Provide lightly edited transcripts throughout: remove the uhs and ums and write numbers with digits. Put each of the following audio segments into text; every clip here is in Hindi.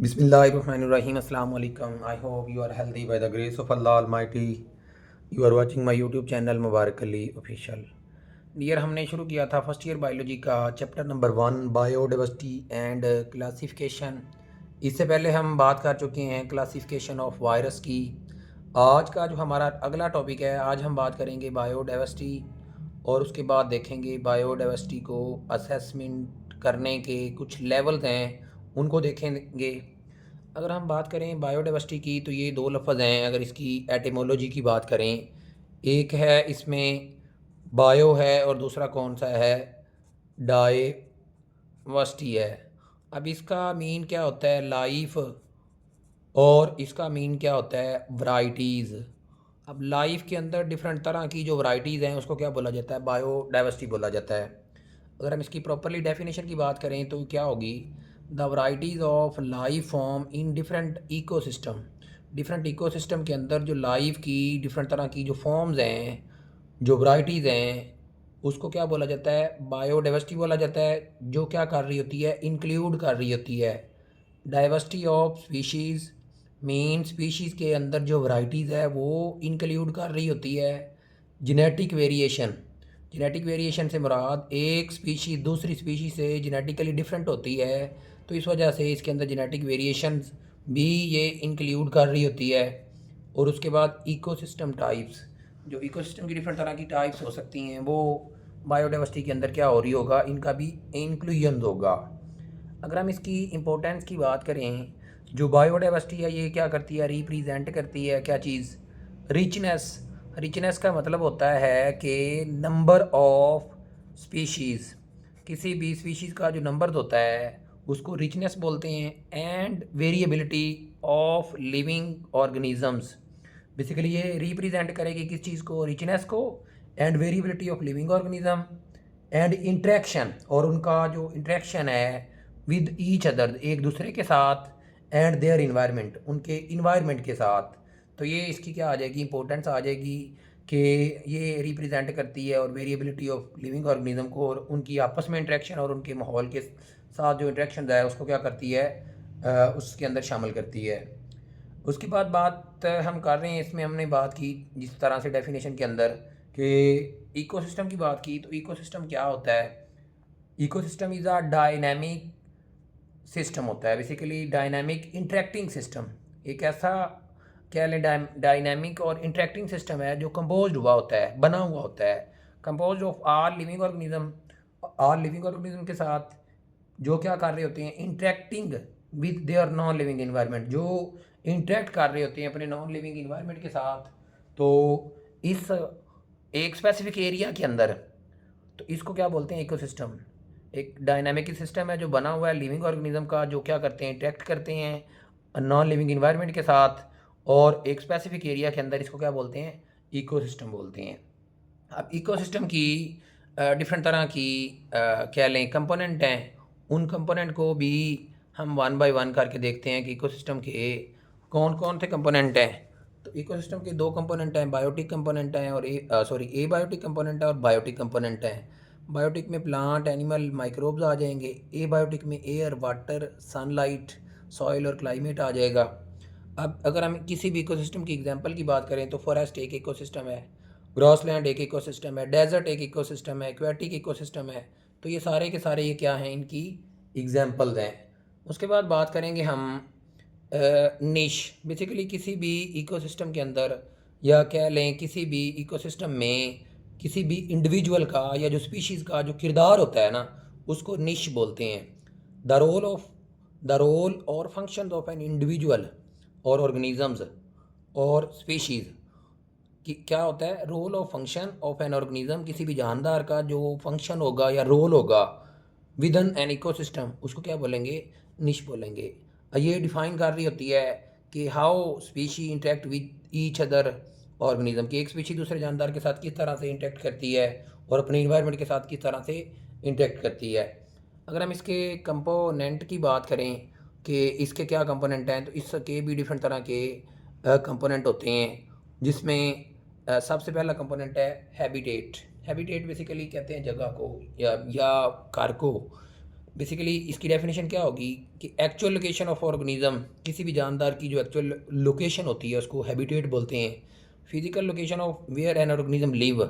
Bismillahirrahmanirrahim. Assalamu alaikum. I hope you are healthy by the grace of Allah Almighty. You are watching my YouTube channel Mubarak Ali official. Dear, हमने शुरू किया था फर्स्ट ईयर बायोलॉजी का chapter number 1 biodiversity and classification. इससे पहले हम बात कर चुके हैं क्लासिफिकेशन ऑफ वायरस की। आज का जो हमारा अगला टॉपिक है, आज हम बात करेंगे बायोडाइवर्सिटी और उसके बाद देखेंगे बायोडाइवर्सिटी को असेसमेंट करने के कुछ लेवल्स हैं, उनको देखेंगे। अगर हम बात करें बायोडाइवर्सिटी की तो ये दो लफ्ज़ हैं। अगर इसकी एटिमोलॉजी की बात करें, एक है इसमें बायो है और दूसरा कौन सा है, डाइवर्सिटी है। अब इसका मीन क्या होता है, लाइफ, और इसका मीन क्या होता है, वैरायटीज़। अब लाइफ के अंदर डिफरेंट तरह की जो वैरायटीज़ हैं उसको क्या बोला जाता है, बायोडाइवर्सिटी बोला जाता है। अगर हम इसकी प्रॉपरली डेफिनेशन की बात करें तो क्या होगी, the varieties of life form in different ecosystem. Different ecosystem के अंदर जो लाइफ की डिफरेंट तरह की जो फॉर्म्स हैं, जो वैरायटीज़ हैं, उसको क्या बोला जाता है, बायोडाइवर्सिटी बोला जाता है। जो क्या कर रही होती है, इंक्लूड कर रही होती है। Diversity of species mean species के अंदर जो वैरायटीज़ है वो इंक्लूड कर रही होती है जेनेटिक वेरिएशन। जेनेटिक वेरिएशन से मुराद एक स्पीशी दूसरी स्पीशी से जेनेटिकली डिफरेंट होती है, तो इस वजह से इसके अंदर जेनेटिक वेरिएशंस भी ये इंक्लूड कर रही होती है। और उसके बाद इकोसिस्टम टाइप्स, जो इकोसिस्टम की डिफरेंट तरह की टाइप्स हो सकती हैं वो बायोडाइवर्सिटी के अंदर क्या हो रही होगा, इनका भी इंक्लूजन होगा। अगर हम इसकी इम्पोर्टेंस की बात करें, जो बायोडाइवर्सिटी है ये क्या करती है, रिप्रेजेंट करती है क्या चीज़, रिचनेस। रिचनेस का मतलब होता है कि नंबर ऑफ स्पीशीज़, किसी भी स्पीशीज़ का जो नंबर होता है उसको रिचनेस बोलते हैं। And variability of living organisms, basically ये रिप्रेजेंट करेगी किस चीज़ को, रिचनेस को। And variability of living organism and interaction, और उनका जो इंट्रैक्शन है विद ईच अदर, एक दूसरे के साथ, एंड देयर इन्वायरमेंट, उनके इन्वायरमेंट के साथ। तो ये इसकी क्या आ जाएगी, इंपॉर्टेंस आ जाएगी कि ये रिप्रेजेंट करती है और वेरिएबिलिटी ऑफ लिविंग ऑर्गेनिज्म को, और उनकी आपस में इंट्रैक्शन और उनके माहौल के साथ जो इंट्रैक्शन है उसको क्या करती है, उसके अंदर शामिल करती है। उसके बाद बात हम कर रहे हैं, इसमें हमने बात की जिस तरह से डेफिनेशन के अंदर कि इकोसिस्टम की बात की, तो इकोसिस्टम क्या होता है, ecosystem is a dynamic system होता है, बेसिकली डायनेमिक इंटरेक्टिंग सिस्टम। एक ऐसा क्या लें, डायनेमिक और इंटरेक्टिंग सिस्टम है जो कंपोज हुआ होता है, बना हुआ होता है, compose of all living organism, all living organism के साथ जो क्या कर रहे होते हैं, interacting with their non living environment, जो इंटरेक्ट कर रहे होते हैं अपने नॉन लिविंग इन्वायरमेंट के साथ। तो इस एक स्पेसिफिक एरिया के अंदर, तो इसको क्या बोलते हैं, इकोसिस्टम। एक डायनामिक सिस्टम है जो बना हुआ है लिविंग ऑर्गेनिज्म का, जो क्या करते हैं, इंटरेक्ट करते हैं नॉन लिविंग इन्वायरमेंट के साथ, और एक स्पेसिफिक एरिया के अंदर, इसको क्या बोलते हैं, इकोसिस्टम बोलते हैं। अब इकोसिस्टम की डिफरेंट तरह की क्या लें कंपोनेंट हैं, उन कंपोनेंट को भी हम वन बाय वन करके देखते हैं कि इकोसिस्टम के कौन कौन से कंपोनेंट हैं। तो इकोसिस्टम के दो कंपोनेंट हैं, बायोटिक कंपोनेंट हैं और ए बायोटिक कंपोनेंट है और बायोटिक कंपोनेंट हैं। बायोटिक में प्लांट, एनिमल, माइक्रोब्स आ जाएंगे। ए बायोटिक में एयर, वाटर, सनलाइट, सॉइल और क्लाइमेट आ जाएगा। अब अगर हम किसी भी इकोसिस्टम की एग्जांपल की बात करें तो फॉरेस्ट एक इकोसिस्टम है, ग्रॉसलैंड एक इकोसिस्टम है, डेजर्ट एक इकोसिस्टम है, एक्वेटिक इकोसिस्टम है। तो ये सारे के सारे ये क्या हैं, इनकी एग्जांपल्स हैं। उसके बाद बात करेंगे हम निश, बेसिकली किसी भी इकोसिस्टम के अंदर, या कह लें किसी भी इकोसिस्टम में किसी भी इंडिविजुअल का या जो स्पीशीज़ का जो किरदार होता है ना, उसको निश बोलते हैं। द रोल और फंक्शन ऑफ एन इंडिविजुअल और ऑर्गेनिजम्स और स्पीशीज़ कि क्या होता है, रोल और फंक्शन ऑफ एन ऑर्गेनिज्म, किसी भी जानदार का जो फंक्शन होगा या रोल होगा विद इन एन इकोसिस्टम, उसको क्या बोलेंगे, निश बोलेंगे। ये डिफाइन कर रही होती है कि how species interact with each other organism, कि एक स्पीशी दूसरे जानदार के साथ किस तरह से इंटरेक्ट करती है और अपने इन्वायरमेंट के साथ किस तरह से इंटरेक्ट करती है। अगर हम इसके कंपोनेंट की बात करें कि इसके क्या कंपोनेंट हैं, तो इसके भी डिफरेंट तरह के कंपोनेंट होते हैं, जिसमें सबसे पहला कंपोनेंट है हैबिटेट। हैबिटेट बेसिकली कहते हैं जगह को या घर को। बेसिकली इसकी डेफिनेशन क्या होगी कि एक्चुअल लोकेशन ऑफ ऑर्गेनिज्म, किसी भी जानदार की जो एक्चुअल लोकेशन होती है उसको हैबिटेट बोलते हैं। Physical location of where an organism live,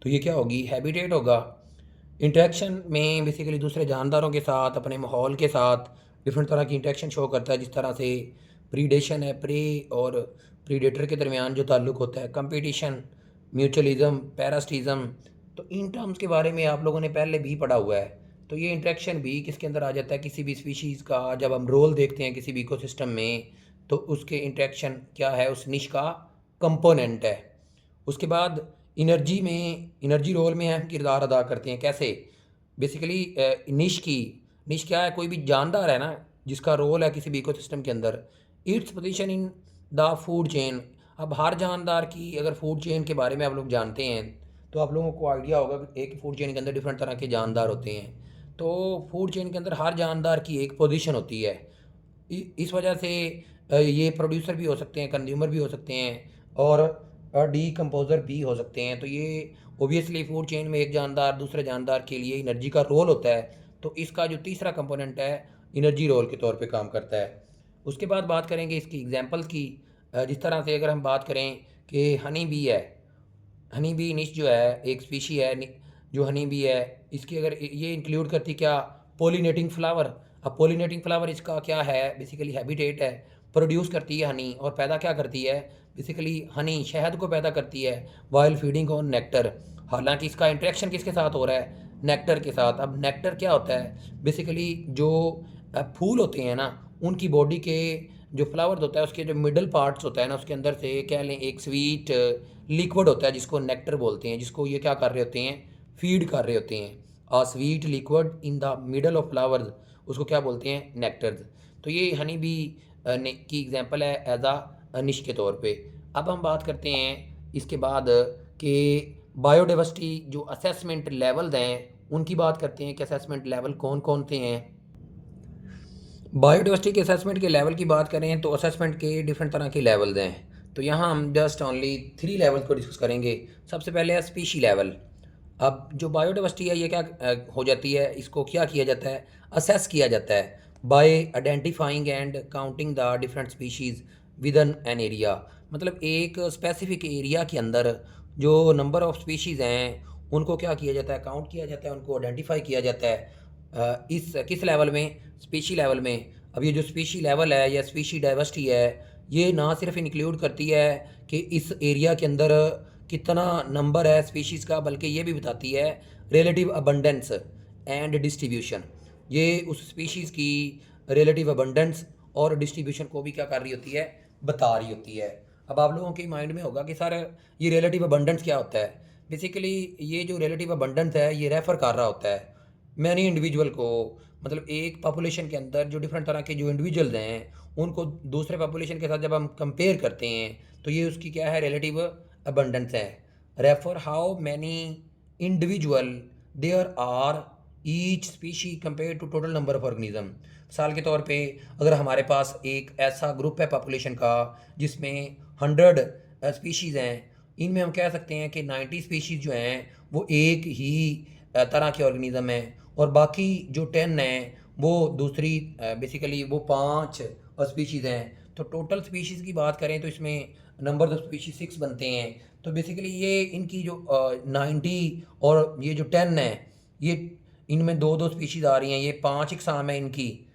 तो ये क्या होगी, हैबिटेट होगा। इंटरेक्शन में बेसिकली दूसरे जानदारों के साथ, अपने माहौल के साथ डिफरेंट तरह की इंटरेक्शन शो करता है, जिस तरह से प्रीडेशन है, प्रे और प्रीडेटर के दरमियान जो ताल्लुक होता है, कंपटीशन, म्यूचुअलिज्म, पैरास्टिज्म। तो इन टर्म्स के बारे में आप लोगों ने पहले भी पढ़ा हुआ है। तो ये इंटरेक्शन भी किसके अंदर आ जाता है, किसी भी स्पीशीज़ का जब हम रोल देखते हैं किसी भी इकोसिस्टम में, तो उसके इंटरेक्शन क्या है, उस निश का कंपोनेंट है। उसके बाद एनर्जी में, एनर्जी रोल में अहम किरदार अदा करते हैं। कैसे, बेसिकली निश क्या है, कोई भी जानदार है ना जिसका रोल है किसी भी इकोसिस्टम के अंदर, its position in the food chain. अब हर जानदार की अगर फूड चेन के बारे में आप लोग जानते हैं तो आप लोगों को आइडिया होगा कि एक फूड चेन के अंदर डिफरेंट तरह के जानदार होते हैं। तो फूड चेन के अंदर हर जानदार की एक पोजीशन होती है। इस वजह से ये प्रोड्यूसर भी हो सकते हैं, कंज्यूमर भी हो सकते हैं, और डीकम्पोज़र भी हो सकते हैं। तो ये ओबियसली फूड चेन में एक जानदार दूसरे जानदार के लिए एनर्जी का रोल होता है। तो इसका जो तीसरा कंपोनेंट है एनर्जी रोल के तौर पे काम करता है। उसके बाद बात करेंगे इसकी एग्जांपल्स की। जिस तरह से अगर हम बात करें कि हनी बी है, हनी बी निश जो है एक स्पीशी है जो हनी बी है, इसकी अगर ये इंक्लूड करती क्या, पोलिनेटिंग फ्लावर। अब पोलिनेटिंग फ्लावर इसका क्या है, बेसिकली हैबिटेट है, प्रोड्यूस करती है हनी और पैदा क्या करती है, बेसिकली हनी शहद को पैदा करती है वाइल फीडिंग ऑन नेक्टर। हालांकि इसका इंटरेक्शन किसके साथ हो रहा है, नेक्टर के साथ। अब नेक्टर क्या होता है, बेसिकली जो फूल होते हैं ना उनकी बॉडी के जो फ्लावर्स होता है उसके जो मिडल पार्ट्स होता है ना उसके अंदर से कह लें एक स्वीट लिक्विड होता है जिसको नेक्टर बोलते हैं, जिसको ये क्या कर रहे होते हैं, फीड कर रहे होते हैं। A sweet liquid in the middle of flowers, उसको क्या बोलते हैं, नेक्टर्स। तो ये हनी बी की एग्जांपल है एज अ निश के तौर पे। अब हम बात करते हैं इसके बाद कि बायोडाइवर्सिटी जो असेसमेंट लेवल्स हैं उनकी बात करते हैं कि असेसमेंट लेवल कौन कौन से हैं। बायोडाइवर्सिटी के असेसमेंट के लेवल की बात करें तो असेसमेंट के डिफरेंट तरह के लेवल्स हैं। तो यहाँ हम जस्ट ओनली 3 लेवल्स को डिस्कस करेंगे। सबसे पहले है स्पीशी लेवल। अब जो बायोडाइवर्सिटी है ये क्या हो जाती है, इसको क्या किया जाता है, असेस किया जाता है bye identifying and counting the different species with an area. मतलब एक स्पेसिफिक एरिया के अंदर जो नंबर ऑफ़ स्पीशीज़ हैं उनको क्या किया जाता है, काउंट किया जाता है, उनको आइडेंटिफाई किया जाता है। इस किस लेवल में, स्पीशी लेवल में। अब ये जो स्पीशी लेवल है या स्पीशी डाइवर्सिटी है ये ना सिर्फ इंक्लूड करती है कि इस एरिया के अंदर कितना नंबर है स्पीशीज़ का, बल्कि ये भी बताती है रिलेटिव अबंडेंस एंड डिस्ट्रीब्यूशन। ये उस स्पीशीज़ की रिलेटिव अबंडेंस और डिस्ट्रीब्यूशन को भी क्या कर रही होती है, बता रही होती है। अब आप लोगों के माइंड में होगा कि सर ये रिलेटिव अबंडेंस क्या होता है। बेसिकली ये जो रिलेटिव अबंडेंस है ये रेफ़र कर रहा होता है मैनी इंडिविजुअल को, मतलब एक पॉपुलेशन के अंदर जो डिफरेंट तरह के जो इंडिविजुअल्स हैं उनको दूसरे पॉपुलेशन के साथ जब हम कंपेयर करते हैं तो ये उसकी क्या है, रिलेटिव अबंडेंस है। Refer how many individual there are each species compare to total number of organism. मिसाल के तौर पे अगर हमारे पास एक ऐसा ग्रुप है पॉपुलेशन का जिसमें 100 स्पीशीज़ हैं, इनमें हम कह सकते हैं कि 90 स्पीशीज़ जो हैं वो एक ही तरह के ऑर्गेनिज्म हैं और बाकी जो 10 हैं वो दूसरी बेसिकली वो 5 स्पीशीज़ हैं। तो टोटल स्पीशीज़ की बात करें तो इसमें नंबर ऑफ स्पीशीज 6 बनते हैं। तो बेसिकली ये इनकी जो 90 और ये जो 10 है ये इनमें दो दो स्पीशीज़ आ रही हैं, ये 5 इकसाम है इनकी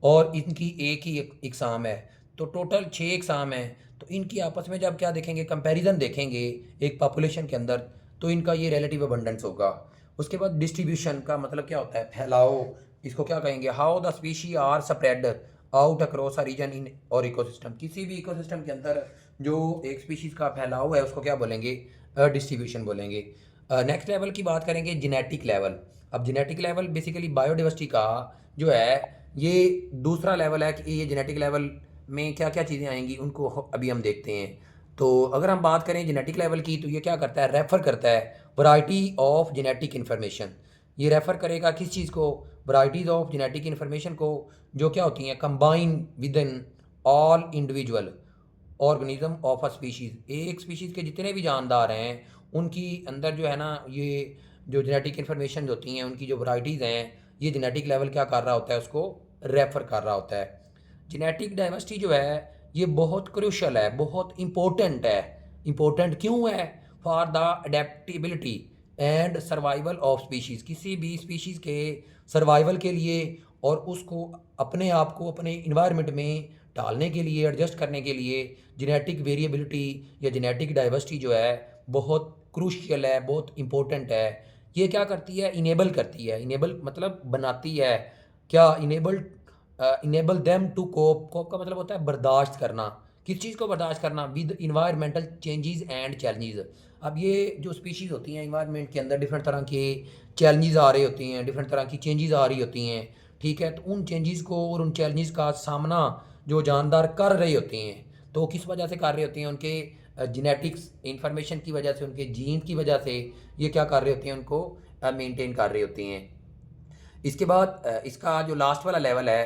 और इनकी एक ही इकसाम है, तो टोटल 6 इकसाम हैं। तो इनकी आपस में जब क्या देखेंगे, कंपैरिजन देखेंगे एक पॉपुलेशन के अंदर, तो इनका ये रिलेटिव अबंडेंस होगा। उसके बाद डिस्ट्रीब्यूशन का मतलब क्या होता है, फैलाव, इसको क्या कहेंगे, how the species are spread out across a region in our ecosystem. किसी भी इकोसिस्टम के अंदर जो एक स्पीशीज़ का फैलाव है उसको क्या बोलेंगे, डिस्ट्रीब्यूशन बोलेंगे। नेक्स्ट लेवल की बात करेंगे जेनेटिक लेवल। अब जेनेटिक लेवल बेसिकली बायोडाइवर्सिटी का जो है ये दूसरा लेवल है कि ये जेनेटिक लेवल में क्या क्या चीज़ें आएंगी उनको अभी हम देखते हैं। तो अगर हम बात करें जेनेटिक लेवल की तो ये क्या करता है, रेफ़र करता है वैरायटी ऑफ जेनेटिक इन्फॉर्मेशन। ये रेफ़र करेगा किस चीज़ को, वैराइटीज़ ऑफ जेनेटिक इन्फॉर्मेशन को, जो क्या होती हैं combine with in all individual organism of a species. एक स्पीशीज़ के जितने भी जानदार हैं उनकी अंदर जो है ना ये जो जेनेटिक इन्फॉर्मेशन होती हैं उनकी जो वैराइटीज़ हैं ये जेनेटिक लेवल क्या कर रहा होता है, उसको रेफर कर रहा होता है। जेनेटिक डाइवर्सिटी जो है ये बहुत क्रूशल है, बहुत इम्पोर्टेंट है। इम्पोर्टेंट क्यों है? For the adaptability and survival of species, किसी भी स्पीशीज़ के सर्वाइवल के लिए और उसको अपने आप को अपने इन्वायरमेंट में ढालने के लिए, एडजस्ट करने के लिए जेनेटिक वेरिएबिलिटी या जेनेटिक डाइवर्सिटी जो है बहुत क्रूशियल है, बहुत इम्पोर्टेंट है। ये क्या करती है? इनेबल करती है। इनेबल मतलब बनाती है। क्या? Enable them to cope. Cope का मतलब होता है बर्दाश्त करना। किस चीज़ को बर्दाश्त करना? With environmental changes and challenges. अब ये जो स्पीशीज़ होती हैं इन्वायरमेंट के अंदर डिफरेंट तरह के चैलेंजेस आ रहे होती हैं, डिफरेंट तरह की चेंजेस आ रही होती हैं, ठीक है। तो उन चेंजेस को और उन चैलेंजेस का सामना जो जानदार कर रहे होते हैं, तो किस वजह से कर रहे होते हैं? उनके जेनेटिक्स इंफॉर्मेशन की वजह से, उनके जीन की वजह से ये क्या कर रहे होते हैं? उनको मेंटेन कर रहे होते हैं। इसके बाद इसका जो लास्ट वाला लेवल है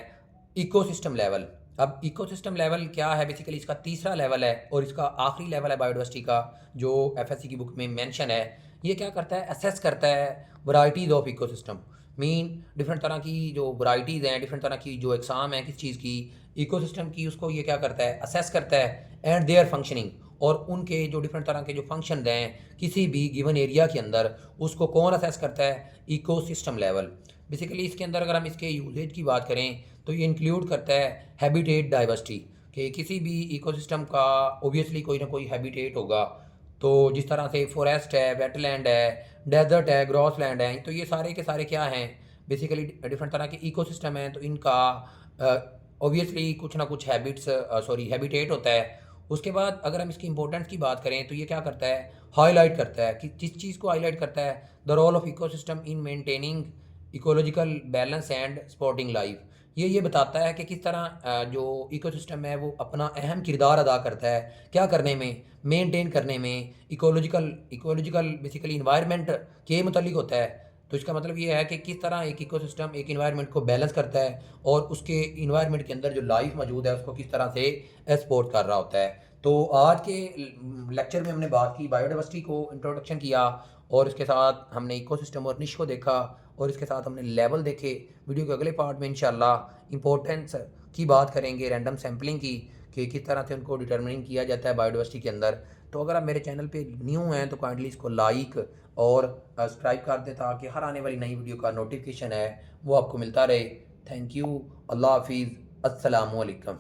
इकोसिस्टम लेवल। अब इकोसिस्टम लेवल क्या है? बेसिकली इसका तीसरा लेवल है और इसका आखिरी लेवल है बायोडाइवर्सिटी का, जो एफएससी की बुक में मेंशन है। ये क्या करता है? असेस करता है varieties of ecosystem. Mean different तरह की जो वैरायटीज़ हैं, डिफरेंट तरह की जो एग्जाम है किस चीज़ की, इकोसिस्टम की, उसको ये क्या करता है? असेस करता है एंड देयर फंक्शनिंग, और उनके जो डिफरेंट तरह के जो फंक्शन हैं किसी भी गिवन एरिया के अंदर, उसको कौन असेस करता है? Ecosystem level. बेसिकली इसके अंदर अगर हम इसके यूजेज की बात करें तो ये इंक्लूड करता है हैबिटेट डाइवर्सिटी, कि किसी भी इकोसिस्टम का ऑब्वियसली कोई ना कोई हैबिटेट होगा। तो जिस तरह से फॉरेस्ट है, वेटलैंड है, डेजर्ट है, ग्रॉस लैंड है, तो ये सारे के सारे क्या हैं? बेसिकली डिफरेंट तरह के इकोसिस्टम हैं। तो इनका ऑब्वियसली कुछ ना कुछ हैबिटेट होता है। उसके बाद अगर हम इसकी इंपॉर्टेंस की बात करें तो ये क्या करता है? हाईलाइट करता है। कि जिस चीज़ को हाईलाइट करता है? The role of ecosystem in maintaining ecological balance and supporting life. ये बताता है कि किस तरह जो इकोसिस्टम है वो अपना अहम किरदार अदा करता है क्या करने में? मेंटेन करने में। इकोलॉजिकल बेसिकली इन्वायरमेंट के मुतालिक होता है। तो इसका मतलब ये है कि किस तरह एक इकोसिस्टम एक इन्वायरमेंट को बैलेंस करता है और उसके इन्वायरमेंट के अंदर जो लाइफ मौजूद है उसको किस तरह से सपोर्ट कर रहा होता है। तो आज के लेक्चर में हमने बात की बायोडाइवर्सिटी को, इंट्रोडक्शन किया, और इसके साथ हमने इकोसिस्टम और निश को देखा, और इसके साथ हमने लेवल देखे। वीडियो के अगले पार्ट में इंशाल्लाह इंपॉर्टेंस की बात करेंगे, रैंडम सैम्पलिंग की, कि किस तरह से उनको डिटर्मिनिंग किया जाता है बायोडाइवर्सिटी के अंदर। तो अगर आप मेरे चैनल पे न्यू हैं तो काइंडली इसको लाइक और सब्सक्राइब कर दें, ताकि हर आने वाली नई वीडियो का नोटिफिकेशन है वो आपको मिलता रहे। Thank you. अल्लाह हाफिज़। अस्सलामु अलैकुम।